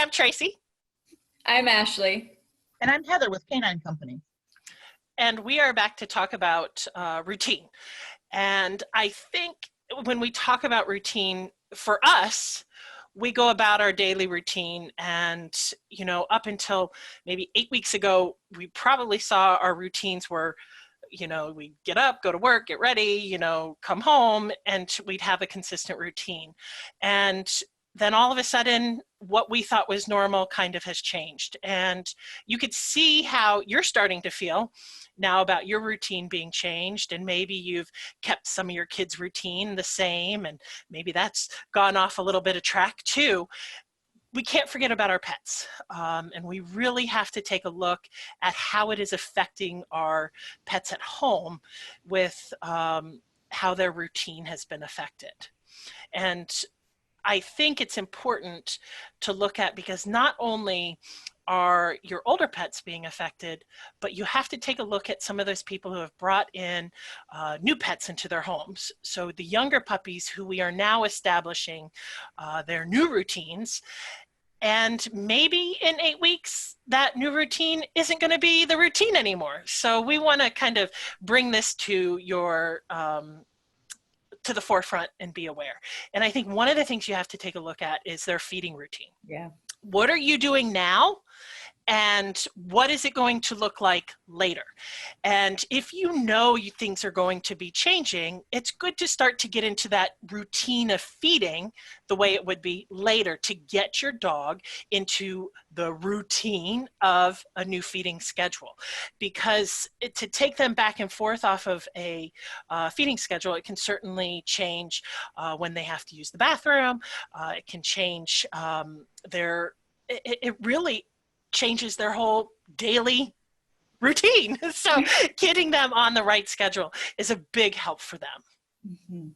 I'm Tracy. I'm Ashley. And I'm Heather with Canine Company. And we are back to talk about routine. And I think when we talk about routine, for us, we go about our daily routine, and up until maybe 8 weeks ago, we probably saw our routines were, we'd get up, go to work, get ready, come home, and we'd have a consistent routine. And then all of a sudden, what we thought was normal kind of has changed. And you could see how you're starting to feel now about your routine being changed, and maybe you've kept some of your kids' routine the same, and maybe that's gone off a little bit of track too. We can't forget about our pets, and we really have to take a look at how it is affecting our pets at home with how their routine has been affected. And I think it's important to look at, because not only are your older pets being affected, but you have to take a look at some of those people who have brought in new pets into their homes. So the younger puppies who we are now establishing their new routines, and maybe in 8 weeks, that new routine isn't going to be the routine anymore. So we want to kind of bring this to your to the forefront and be aware. And I think one of the things you have to take a look at is their feeding routine. Yeah. What are you doing now? And what is it going to look like later? And if things are going to be changing, it's good to start to get into that routine of feeding the way it would be later, to get your dog into the routine of a new feeding schedule. Because to take them back and forth off of a feeding schedule, it can certainly change when they have to use the bathroom. It can change it really changes their whole daily routine. So getting them on the right schedule is a big help for them. Mm-hmm.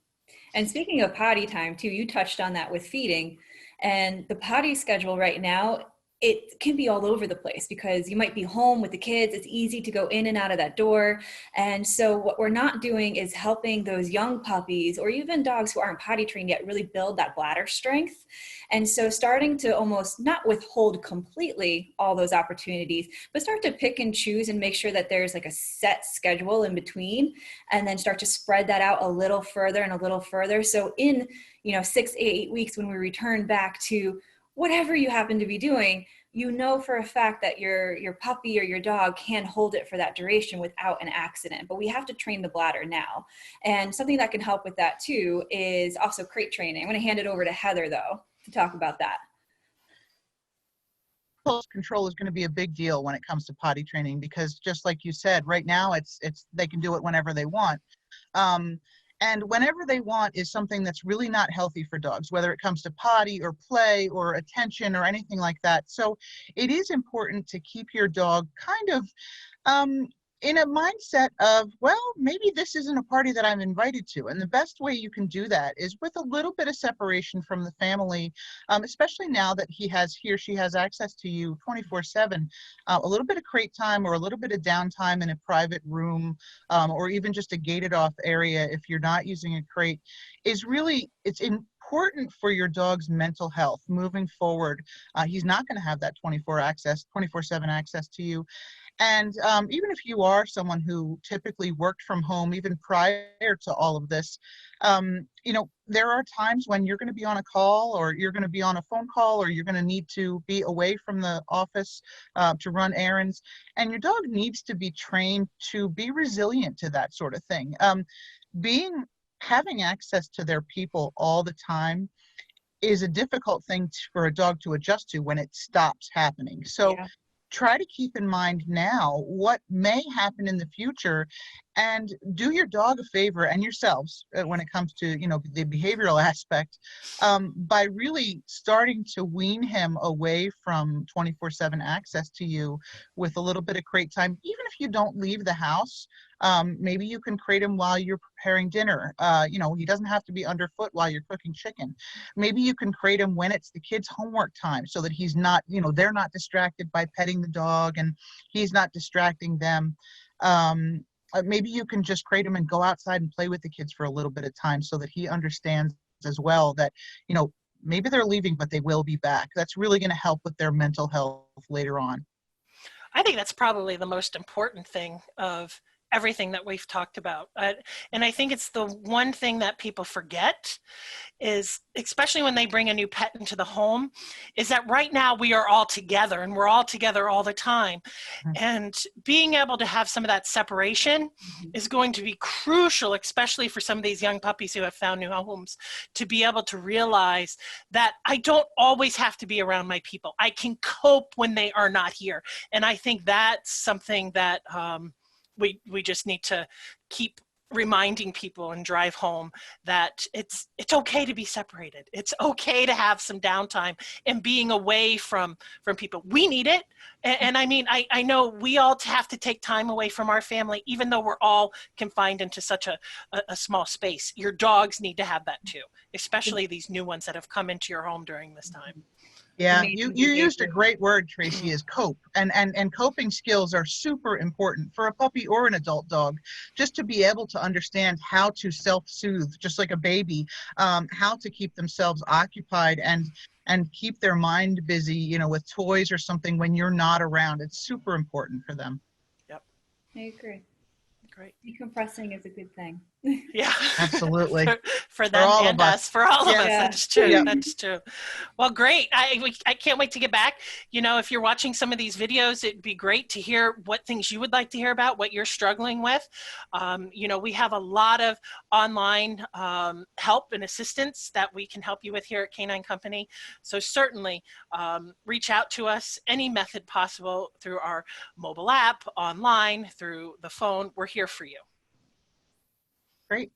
And speaking of potty time too, you touched on that with feeding, and the potty schedule right now, it can be all over the place because you might be home with the kids. It's easy to go in and out of that door. And so what we're not doing is helping those young puppies or even dogs who aren't potty trained yet really build that bladder strength. And so starting to almost not withhold completely all those opportunities, but start to pick and choose and make sure that there's like a set schedule in between, and then start to spread that out a little further and a little further. So in 6 to 8 weeks, when we return back to whatever you happen to be doing, for a fact that your puppy or your dog can hold it for that duration without an accident. But we have to train the bladder now. And something that can help with that too is also crate training. I'm going to hand it over to Heather though to talk about that. Control is going to be a big deal when it comes to potty training, because just like you said, right now it's they can do it whenever they want. And whenever they want is something that's really not healthy for dogs, whether it comes to potty or play or attention or anything like that. So it is important to keep your dog kind of in a mindset of, well, maybe this isn't a party that I'm invited to. And the best way you can do that is with a little bit of separation from the family, especially now that he or she has access to you 24/7, a little bit of crate time or a little bit of downtime in a private room, or even just a gated off area if you're not using a crate, it's important for your dog's mental health moving forward. He's not going to have that 24/7 access to you. And even if you are someone who typically worked from home, even prior to all of this, there are times when you're going to be on a call, or you're going to be on a phone call, or you're going to need to be away from the office to run errands. And your dog needs to be trained to be resilient to that sort of thing. Having access to their people all the time is a difficult thing for a dog to adjust to when it stops happening. So try to keep in mind now what may happen in the future, and do your dog a favor and yourselves when it comes to the behavioral aspect, by really starting to wean him away from 24/7 access to you with a little bit of crate time. Even if you don't leave the house, maybe you can crate him while you're preparing dinner. He doesn't have to be underfoot while you're cooking chicken. Maybe you can crate him when it's the kids' homework time, so that he's not, they're not distracted by petting the dog and he's not distracting them. Maybe you can just crate him and go outside and play with the kids for a little bit of time, so that he understands as well that, maybe they're leaving, but they will be back. That's really going to help with their mental health later on. I think that's probably the most important thing of everything that we've talked about. And I think it's the one thing that people forget is, especially when they bring a new pet into the home, is that right now we are all together and we're all together all the time. And being able to have some of that separation is going to be crucial, especially for some of these young puppies who have found new homes, to be able to realize that I don't always have to be around my people. I can cope when they are not here. And I think that's something that we just need to keep reminding people and drive home, that it's okay to be separated. It's okay to have some downtime and being away from people. We need it. And I mean, I know we all have to take time away from our family, even though we're all confined into such a small space. Your dogs need to have that too, especially these new ones that have come into your home during this time. Yeah, you used a great word, Tracy, is cope. And coping skills are super important for a puppy or an adult dog, just to be able to understand how to self-soothe, just like a baby, how to keep themselves occupied and keep their mind busy, you know, with toys or something when you're not around. It's super important for them. Yep. I agree. Great. Decompressing is a good thing. Yeah. Absolutely. For them all and of us. us, for all of Yeah. us. Yeah. That's true. Yeah. That's true. Well, great. I can't wait to get back. You know, if you're watching some of these videos, it'd be great to hear what things you would like to hear about, what you're struggling with. You know, we have a lot of online help and assistance that we can help you with here at Canine Company. So certainly reach out to us any method possible, through our mobile app, online, through the phone. We're here for you. Great.